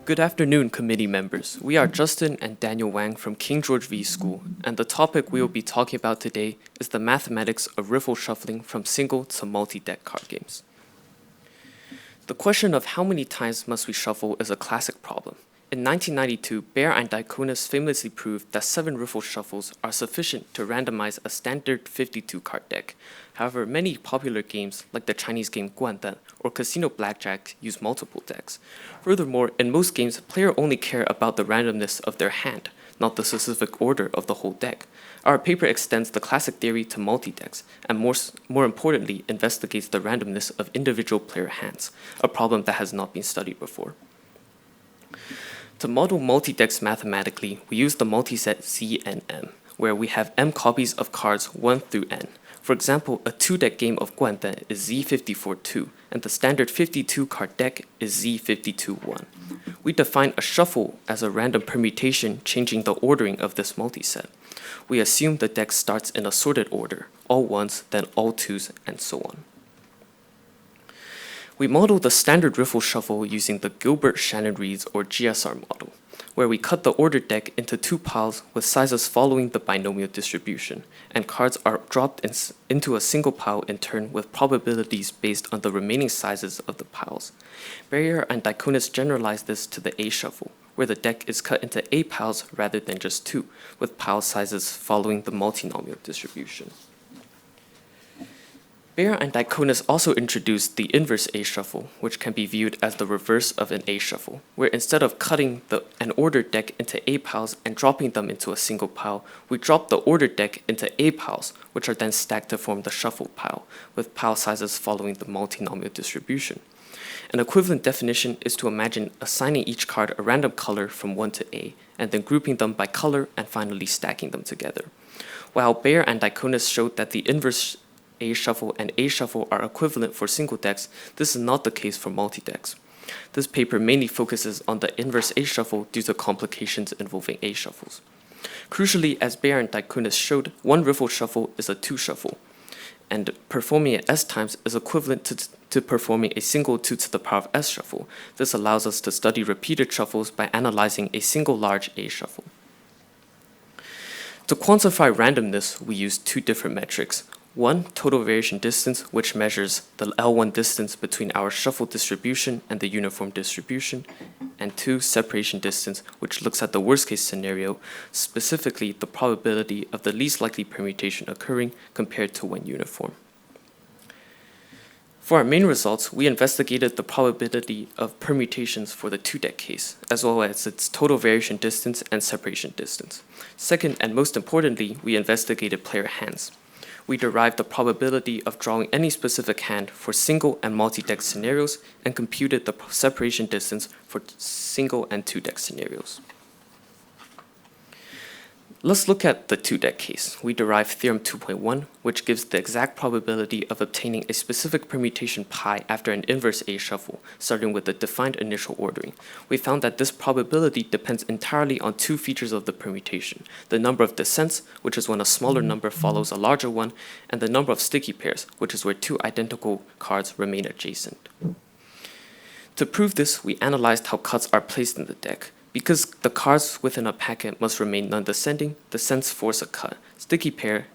Good afternoon, committee members. We are Justin and Daniel Wang from King George V School, and the topic we will be talking about today is the mathematics of riffle shuffling from single to multi-deck card games. The question of how many times must we shuffle is a classic problem. In 1992, Baer and Diaconis famously proved that 7 riffle shuffles are sufficient to randomize a standard 52-card deck. However, many popular games, like the Chinese game Guandan or Casino Blackjack, use multiple decks. Furthermore, in most games, players only care about the randomness of their hand, not the specific order of the whole deck. Our paper extends the classic theory to multi-decks, and more importantly, investigates the randomness of individual player hands, a problem that has not been studied before. To model multi-decks mathematically, we use the multiset Z and M, where we have M copies of cards 1 through N. For example, a 2-deck game of Guandan is Z54-2, and the standard 52-card deck is Z52-1. We define a shuffle as a random permutation changing the ordering of this multiset. We assume the deck starts in a sorted order, all 1s, then all 2s, and so on. We model the standard riffle shuffle using the Gilbert-Shannon-Reeds or GSR model, where we cut the ordered deck into 2 piles with sizes following the binomial distribution, and cards are dropped into a single pile in turn with probabilities based on the remaining sizes of the piles. Baer and Diaconis generalized this to the A shuffle, where the deck is cut into A piles rather than just 2, with pile sizes following the multinomial distribution. Baer and Diaconis also introduced the inverse A shuffle, which can be viewed as the reverse of an A shuffle, where instead of cutting an ordered deck into A piles and dropping them into a single pile, we drop the ordered deck into A piles, which are then stacked to form the shuffled pile, with pile sizes following the multinomial distribution. An equivalent definition is to imagine assigning each card a random color from 1 to A, and then grouping them by color and finally stacking them together. While Baer and Diaconis showed that the inverse A shuffle and A shuffle are equivalent for single decks, this is not the case for multi-decks. This paper mainly focuses on the inverse A shuffle due to complications involving A shuffles. Crucially, as Baer and Diaconis showed, one riffle shuffle is a 2 shuffle, and performing it S times is equivalent to performing a single 2 to the power of S shuffle. This allows us to study repeated shuffles by analyzing a single large A shuffle. To quantify randomness, we use 2 different metrics. 1, total variation distance, which measures the L1 distance between our shuffle distribution and the uniform distribution, and 2, separation distance, which looks at the worst case scenario, specifically the probability of the least likely permutation occurring compared to when uniform. For our main results, we investigated the probability of permutations for the 2-deck case, as well as its total variation distance and separation distance. Second, and most importantly, we investigated player hands. We derived the probability of drawing any specific hand for single and multi-deck scenarios and computed the separation distance for single and 2-deck scenarios. Let's look at the 2-deck case. We derived theorem 2.1, which gives the exact probability of obtaining a specific permutation pi after an inverse A shuffle, starting with the defined initial ordering. We found that this probability depends entirely on 2 features of the permutation: the number of descents, which is when a smaller number follows a larger one, and the number of sticky pairs, which is where 2 identical cards remain adjacent. To prove this, we analyzed how cuts are placed in the deck. Because the cards within a packet must remain non-descending, descents force a cut. Sticky pairs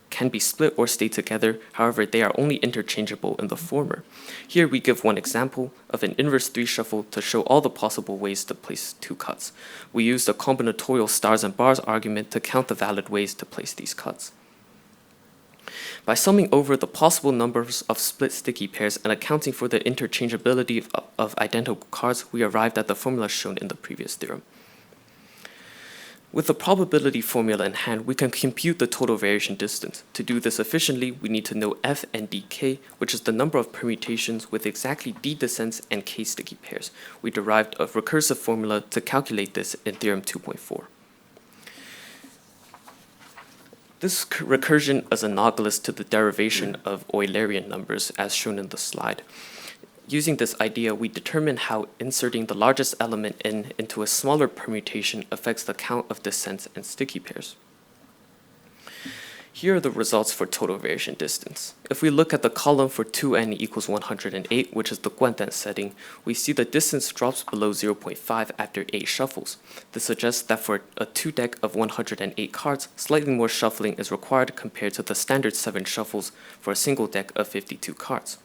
can be split or stay together, however they are only interchangeable in the former. Here we give one example of an inverse 3 shuffle to show all the possible ways to place 2 cuts. We use the combinatorial stars and bars argument to count the valid ways to place these cuts. By summing over the possible numbers of split sticky pairs and accounting for the interchangeability of identical cards, we arrived at the formula shown in the previous theorem. With the probability formula in hand, we can compute the total variation distance. To do this efficiently, we need to know F and dk, which is the number of permutations with exactly d descents and k sticky pairs. We derived a recursive formula to calculate this in theorem 2.4. This recursion is analogous to the derivation of Eulerian numbers as shown in the slide. Using this idea, we determine how inserting the largest element n into a smaller permutation affects the count of descents and sticky pairs. Here are the results for total variation distance. If we look at the column for 2n equals 108, which is the Guantan setting, we see the distance drops below 0.5 after 8 shuffles. This suggests that for a 2 deck of 108 cards, slightly more shuffling is required compared to the standard 7 shuffles for a single deck of 52 cards.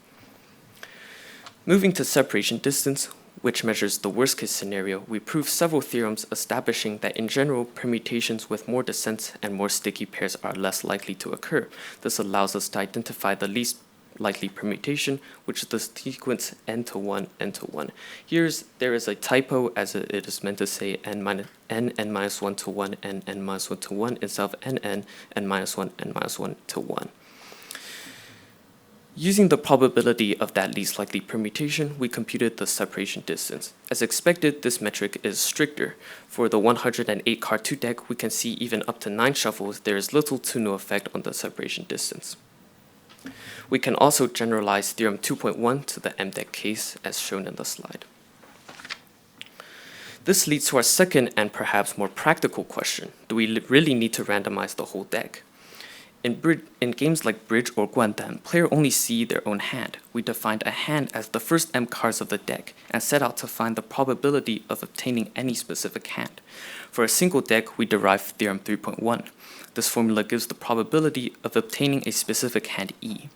Moving to separation distance, which measures the worst-case scenario, we prove several theorems establishing that in general, permutations with more descents and more sticky pairs are less likely to occur. This allows us to identify the least likely permutation, which is the sequence n to 1, n to 1. There is a typo, as it is meant to say n minus 1 to 1, n minus 1 to 1, instead of n minus 1, n minus 1 to 1. Using the probability of that least likely permutation, we computed the separation distance. As expected, this metric is stricter. For the 108 card 2 deck, we can see even up to 9 shuffles, there is little to no effect on the separation distance. We can also generalize theorem 2.1 to the M deck case, as shown in the slide. This leads to our second and perhaps more practical question. Do we really need to randomize the whole deck? In games like Bridge or Guantan, players only see their own hand. We defined a hand as the first M cards of the deck and set out to find the probability of obtaining any specific hand. For a single deck, we derived theorem 3.1. This formula gives the probability of obtaining a specific hand E.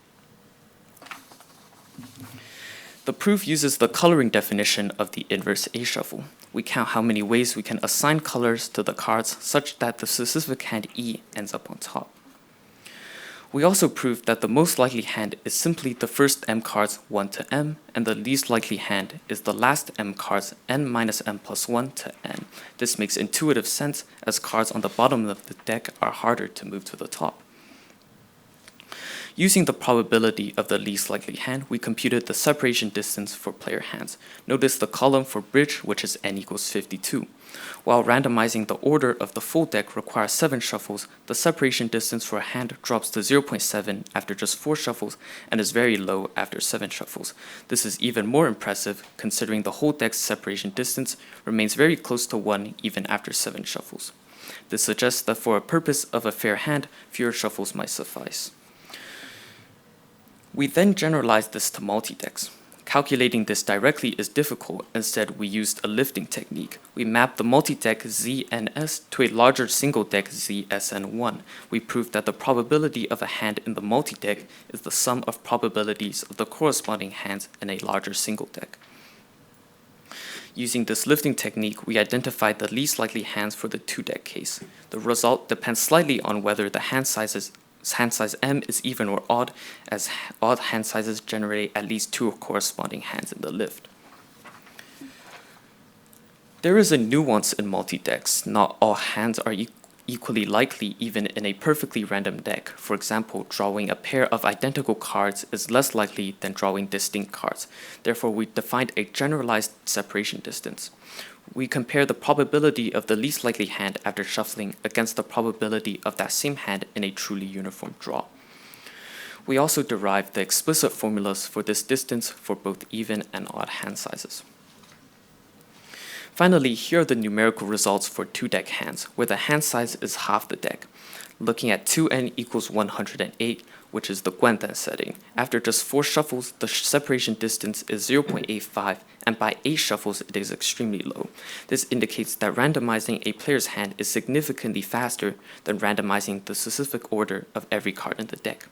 The proof uses the coloring definition of the inverse A shuffle. We count how many ways we can assign colors to the cards such that the specific hand E ends up on top. We also proved that the most likely hand is simply the first M cards 1 to M, and the least likely hand is the last M cards n minus m plus 1 to n. This makes intuitive sense as cards on the bottom of the deck are harder to move to the top. Using the probability of the least likely hand, we computed the separation distance for player hands. Notice the column for Bridge, which is n equals 52. While randomizing the order of the full deck requires 7 shuffles, the separation distance for a hand drops to 0.7 after just 4 shuffles and is very low after 7 shuffles. This is even more impressive considering the whole deck's separation distance remains very close to 1 even after 7 shuffles. This suggests that for a purpose of a fair hand, fewer shuffles might suffice. We then generalized this to multi-decks. Calculating this directly is difficult. Instead, we used a lifting technique. We mapped the multi-deck ZNS to a larger single-deck ZSN1. We proved that the probability of a hand in the multi-deck is the sum of probabilities of the corresponding hands in a larger single-deck. Using this lifting technique, we identified the least likely hands for the 2-deck case. The result depends slightly on whether the hand size M is even or odd, as odd hand sizes generate at least 2 corresponding hands in the lift. There is a nuance in multi-decks. Not all hands are equally likely even in a perfectly random deck. For example, drawing a pair of identical cards is less likely than drawing distinct cards. Therefore, we defined a generalized separation distance. We compare the probability of the least likely hand after shuffling against the probability of that same hand in a truly uniform draw. We also derived the explicit formulas for this distance for both even and odd hand sizes. Finally, here are the numerical results for 2-deck hands, where the hand size is half the deck. Looking at 2n equals 108, which is the Guantan setting. After just 4 shuffles, the separation distance is 0.85, and by 8 shuffles, it is extremely low. This indicates that randomizing a player's hand is significantly faster than randomizing the specific order of every card in the deck.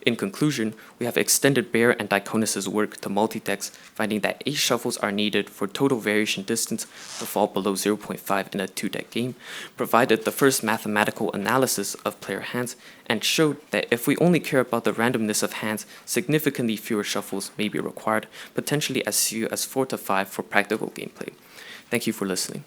In conclusion, we have extended Baer and Diaconis' work to multi-decks, finding that 8 shuffles are needed for total variation distance to fall below 0.5 in a 2-deck game, provided the first mathematical analysis of player hands, and showed that if we only care about the randomness of hands, significantly fewer shuffles may be required, potentially as few as 4 to 5 for practical gameplay. Thank you for listening.